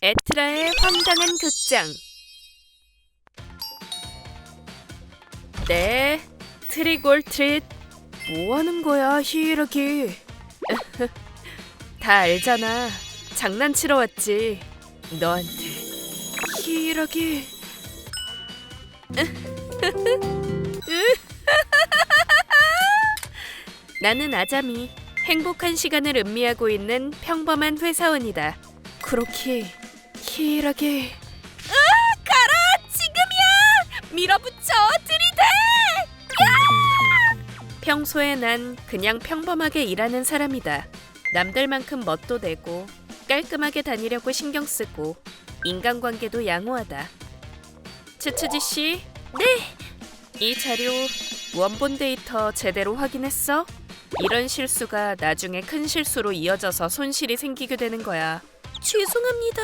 에트라의 황당한 극장. 네, 트릭올트릿. 뭐 하는 거야, 희일하게. 다 알잖아. 장난치러 왔지. 너한테. 희일하게. 나는 아자미. 행복한 시간을 음미하고 있는 평범한 회사원이다. 그렇게 희일하게. 가라! 지금이야! 밀어붙여! 들이대! 야! 평소에 난 그냥 평범하게 일하는 사람이다. 남들만큼 멋도 내고 깔끔하게 다니려고 신경 쓰고 인간관계도 양호하다. 츠츠지 씨? 네! 이 자료 원본 데이터 제대로 확인했어? 이런 실수가 나중에 큰 실수로 이어져서 손실이 생기게 되는 거야. 죄송합니다.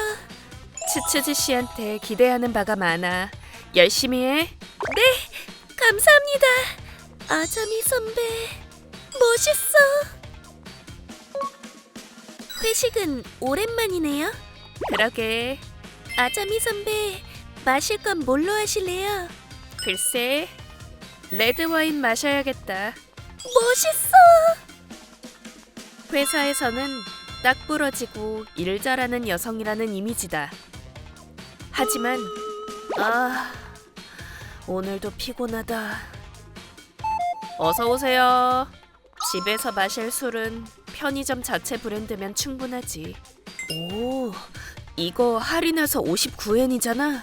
츠츠지 씨한테 기대하는 바가 많아. 열심히 해. 네, 감사합니다. 아자미 선배, 멋있어. 회식은 오랜만이네요. 그러게. 아자미 선배, 마실 건 뭘로 하실래요? 글쎄, 레드 와인 마셔야겠다. 멋있어. 회사에서는 딱 부러지고 일 잘하는 여성이라는 이미지다. 하지만 오늘도 피곤하다. 어서 오세요. 집에서 마실 술은 편의점 자체 브랜드면 충분하지. 오, 이거 할인해서 59엔이잖아.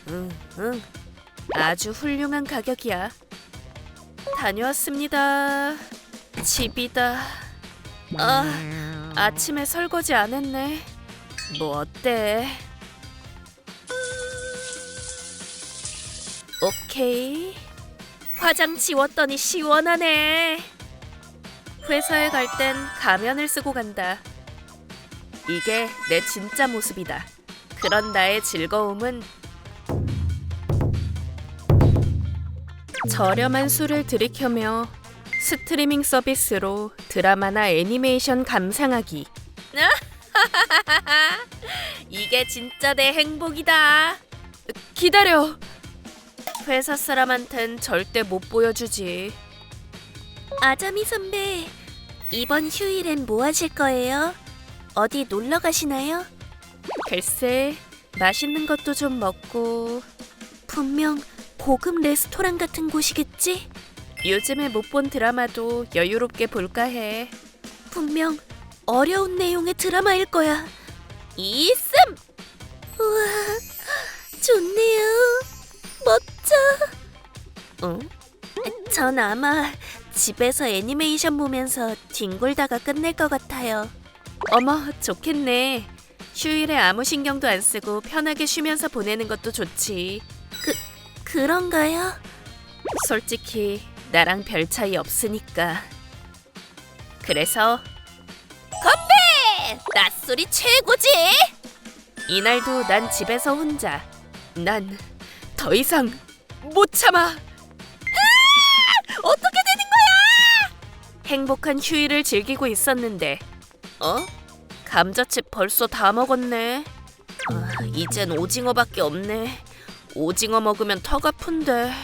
응. 아주 훌륭한 가격이야. 다녀왔습니다. 집이다. 아침에 설거지 안 했네. 뭐 어때? 오케이. 화장 지웠더니 시원하네. 회사에 갈 땐 가면을 쓰고 간다. 이게 내 진짜 모습이다. 그런 나의 즐거움은 저렴한 술을 들이켜며 스트리밍 서비스로 드라마나 애니메이션 감상하기. 이게 진짜 내 행복이다. 기다려. 회사 사람한텐 절대 못 보여주지. 아자미 선배, 이번 휴일엔 뭐 하실 거예요? 어디 놀러 가시나요? 글쎄, 맛있는 것도 좀 먹고. 분명 고급 레스토랑 같은 곳이겠지? 요즘에 못 본 드라마도 여유롭게 볼까 해. 분명 어려운 내용의 드라마일 거야. 이씀! 우와, 좋네요. 멋져. 응? 전 아마 집에서 애니메이션 보면서 뒹굴다가 끝낼 것 같아요. 어머, 좋겠네. 휴일에 아무 신경도 안 쓰고 편하게 쉬면서 보내는 것도 좋지. 그런가요? 솔직히 나랑 별 차이 없으니까. 그래서 건배! 낮술이 최고지! 이날도 난 집에서 혼자. 난 더 이상 못 참아. 어떻게 되는 거야? 행복한 휴일을 즐기고 있었는데 감자칩 벌써 다 먹었네. 이젠 오징어밖에 없네. 오징어 먹으면 턱 아픈데.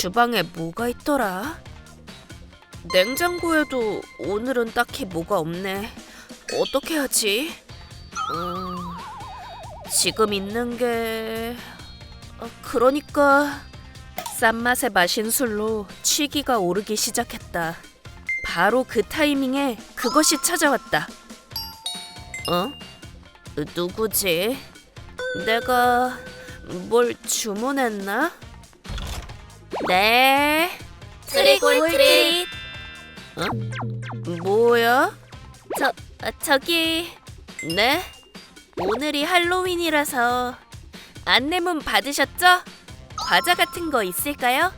주방에 뭐가 있더라? 냉장고에도 오늘은 딱히 뭐가 없네. 어떻게 하지? 지금 있는 게... 그러니까 싼 맛에 마신 술로 취기가 오르기 시작했다. 바로 그 타이밍에 그것이 찾아왔다. 누구지? 내가 뭘 주문했나? 네. 트릭올트릿. 뭐야? 저기. 네? 오늘이 할로윈이라서 안내문 받으셨죠? 과자 같은 거 있을까요?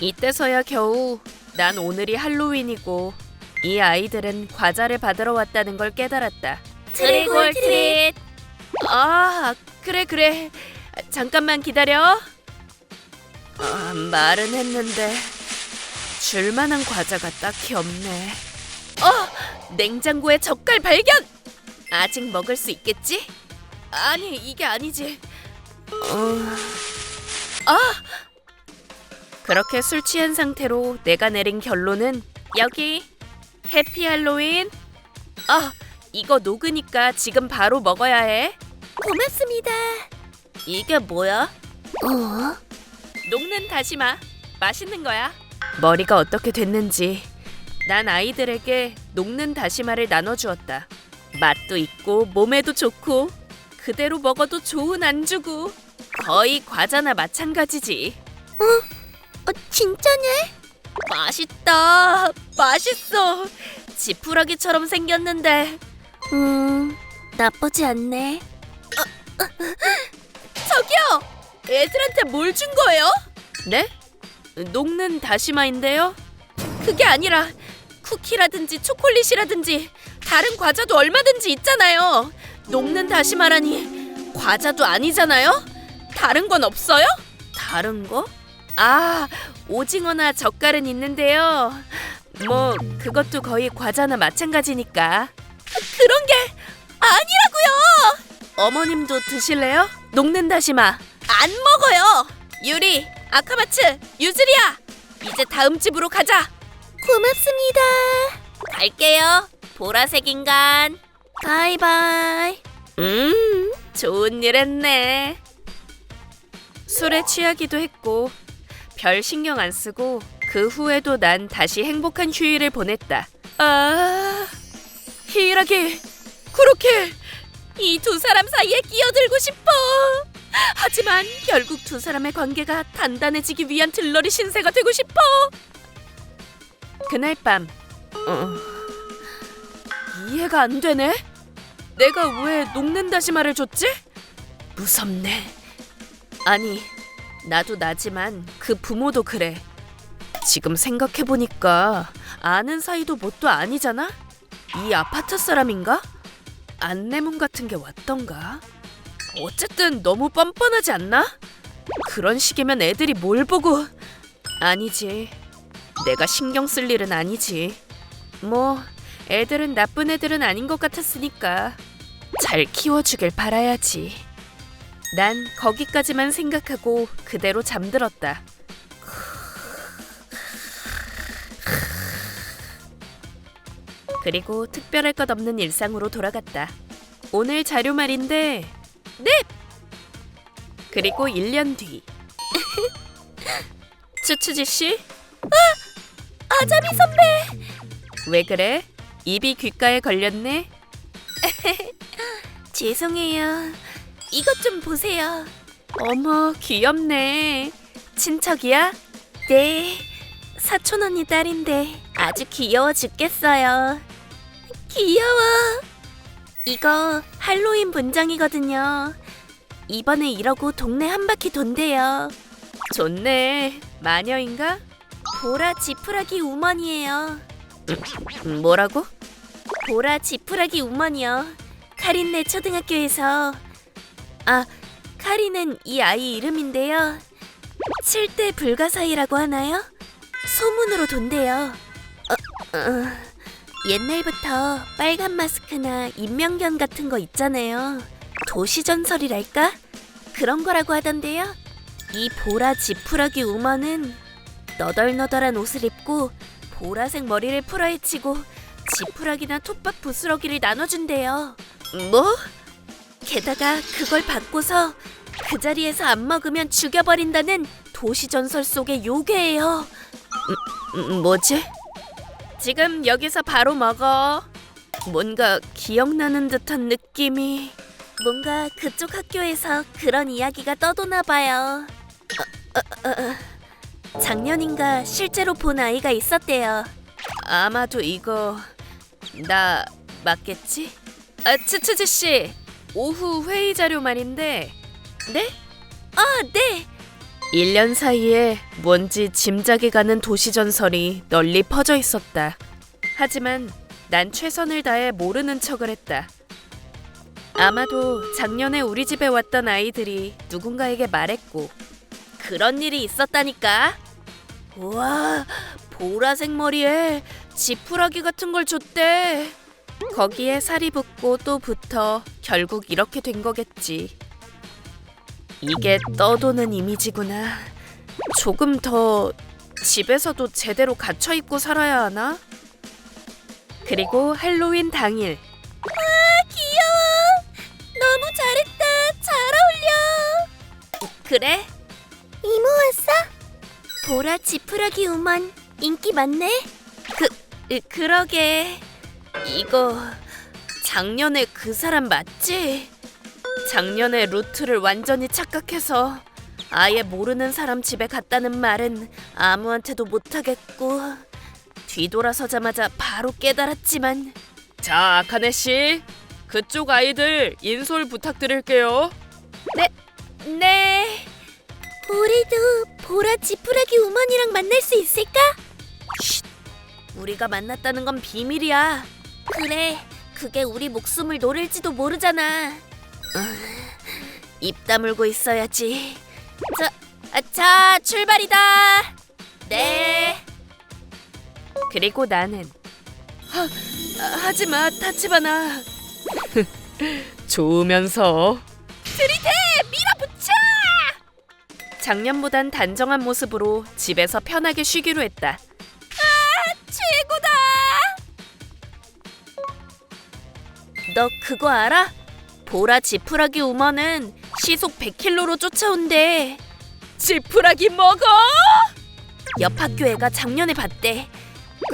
이때서야 겨우 난 오늘이 할로윈이고 이 아이들은 과자를 받으러 왔다는 걸 깨달았다. 트릭올트릿. 그래. 잠깐만 기다려. 말은 했는데 줄만한 과자가 딱히 없네. 냉장고에 젓갈 발견! 아직 먹을 수 있겠지? 아니, 이게 아니지. 그렇게 술 취한 상태로 내가 내린 결론은 여기 해피 할로윈. 이거 녹으니까 지금 바로 먹어야 해. 고맙습니다. 이게 뭐야? 녹는 다시마. 맛있는 거야. 머리가 어떻게 됐는지 난 아이들에게 녹는 다시마를 나눠주었다. 맛도 있고 몸에도 좋고 그대로 먹어도 좋은 안주고 거의 과자나 마찬가지지. 진짜네? 맛있다. 맛있어. 지푸라기처럼 생겼는데 나쁘지 않네. 저기요! 애들한테 뭘 준 거예요? 네? 녹는 다시마인데요? 그게 아니라 쿠키라든지 초콜릿이라든지 다른 과자도 얼마든지 있잖아요. 녹는 다시마라니 과자도 아니잖아요? 다른 건 없어요? 다른 거? 오징어나 젓갈은 있는데요. 뭐 그것도 거의 과자나 마찬가지니까. 그런 게 아니라고요. 어머님도 드실래요? 녹는 다시마. 안 먹어요. 유리, 아카마츠, 유즈리야. 이제 다음 집으로 가자. 고맙습니다. 갈게요. 보라색 인간. 바이바이. 좋은 일 했네. 술에 취하기도 했고 별 신경 안 쓰고 그 후에도 난 다시 행복한 휴일을 보냈다. 히이라기, 그렇게 이 두 사람 사이에 끼어들고 싶어. 하지만 결국 두 사람의 관계가 단단해지기 위한 들러리 신세가 되고 싶어. 그날 밤 이해가 안 되네. 내가 왜 녹는 다시마를 줬지? 무섭네. 아니, 나도 나지만 그 부모도 그래. 지금 생각해보니까 아는 사이도 뭣도 아니잖아? 이 아파트 사람인가? 안내문 같은 게 왔던가? 어쨌든 너무 뻔뻔하지 않나? 그런 식이면 애들이 뭘 보고... 아니지. 내가 신경 쓸 일은 아니지. 뭐 애들은 나쁜 애들은 아닌 것 같았으니까 잘 키워주길 바라야지. 난 거기까지만 생각하고 그대로 잠들었다. 그리고 특별할 것 없는 일상으로 돌아갔다. 오늘 자료 말인데 네! 그리고 1년 뒤 츠츠지씨? 아자미 선배! 왜 그래? 입이 귓가에 걸렸네? 죄송해요. 이것 좀 보세요. 어머, 귀엽네. 친척이야? 네, 사촌 언니 딸인데 아주 귀여워 죽겠어요. 귀여워. 이거 할로윈 분장이거든요. 이번에 이러고 동네 한 바퀴 돈대요. 좋네. 마녀인가? 보라 지푸라기 우먼이에요. 뭐라고? 보라 지푸라기 우먼이요. 카린네 초등학교에서. 카린은 이 아이 이름인데요. 7대 불가사의라고 하나요? 소문으로 돈대요. 옛날부터 빨간 마스크나 인명견 같은 거 있잖아요. 도시전설이랄까? 그런 거라고 하던데요. 이 보라 지푸라기 우먼은 너덜너덜한 옷을 입고 보라색 머리를 풀어헤치고 지푸라기나 톱밥 부스러기를 나눠준대요. 뭐? 게다가 그걸 받고서 그 자리에서 안 먹으면 죽여버린다는 도시전설 속의 요괴예요. 뭐지? 지금 여기서 바로 먹어. 뭔가 기억나는 듯한 느낌이. 뭔가 그쪽 학교에서 그런 이야기가 떠도나 봐요. 작년인가 실제로 본 아이가 있었대요. 아마도 이거 나 맞겠지? 츠츠지 씨, 오후 회의 자료 말인데. 네? 네. 1년 사이에 뭔지 짐작이 가는 도시전설이 널리 퍼져 있었다. 하지만 난 최선을 다해 모르는 척을 했다. 아마도 작년에 우리 집에 왔던 아이들이 누군가에게 말했고 그런 일이 있었다니까. 우와, 보라색 머리에 지푸라기 같은 걸 줬대. 거기에 살이 붙고 또 붙어 결국 이렇게 된 거겠지. 이게 떠도는 이미지구나. 조금 더 집에서도 제대로 갇혀 입고 살아야 하나? 그리고 할로윈 당일. 귀여워. 너무 잘했다. 잘 어울려. 그래? 이모 왔어? 보라 지푸라기 우먼 인기 많네. 그러게. 이거 작년에 그 사람 맞지? 작년에 루트를 완전히 착각해서 아예 모르는 사람 집에 갔다는 말은 아무한테도 못하겠고 뒤돌아서자마자 바로 깨달았지만. 자, 아카네 씨, 그쪽 아이들 인솔 부탁드릴게요. 네. 우리도 보라 지푸라기 우먼이랑 만날 수 있을까? 쉿, 우리가 만났다는 건 비밀이야. 그래, 그게 우리 목숨을 노릴지도 모르잖아. 입 다물고 있어야지. 자, 출발이다. 네. 그리고 나는 하지마, 타치바나. 좋으면서 들이대! 밀어붙여! 작년보단 단정한 모습으로 집에서 편하게 쉬기로 했다. 최고다! 너 그거 알아? 보라 지푸라기 우먼은 시속 100km로 쫓아온대. 지푸라기 먹어! 옆 학교 애가 작년에 봤대.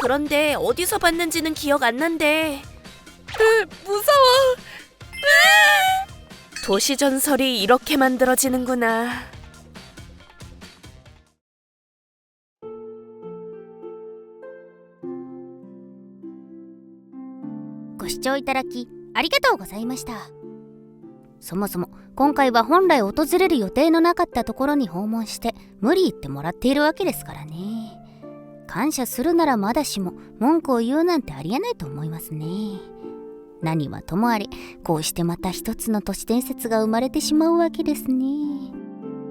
그런데 어디서 봤는지는 기억 안 난대. 무서워. 도시 전설이 이렇게 만들어지는구나.ご視聴いただきありがとうございました。そもそも今回は本来訪れる予定のなかったところに訪問して無理言ってもらっているわけですからね。感謝するならまだしも文句を言うなんてありえないと思いますね。何はともあれこうしてまた一つの都市伝説が生まれてしまうわけですね。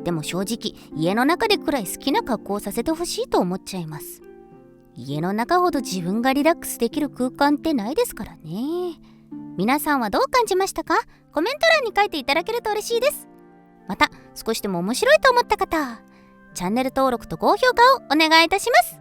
でも正直家の中でくらい好きな格好をさせてほしいと思っちゃいます。家の中ほど自分がリラックスできる空間ってないですからね。皆さんはどう感じましたか？コメント欄に書いていただけると嬉しいです。また少しでも面白いと思った方、チャンネル登録と高評価をお願いいたします。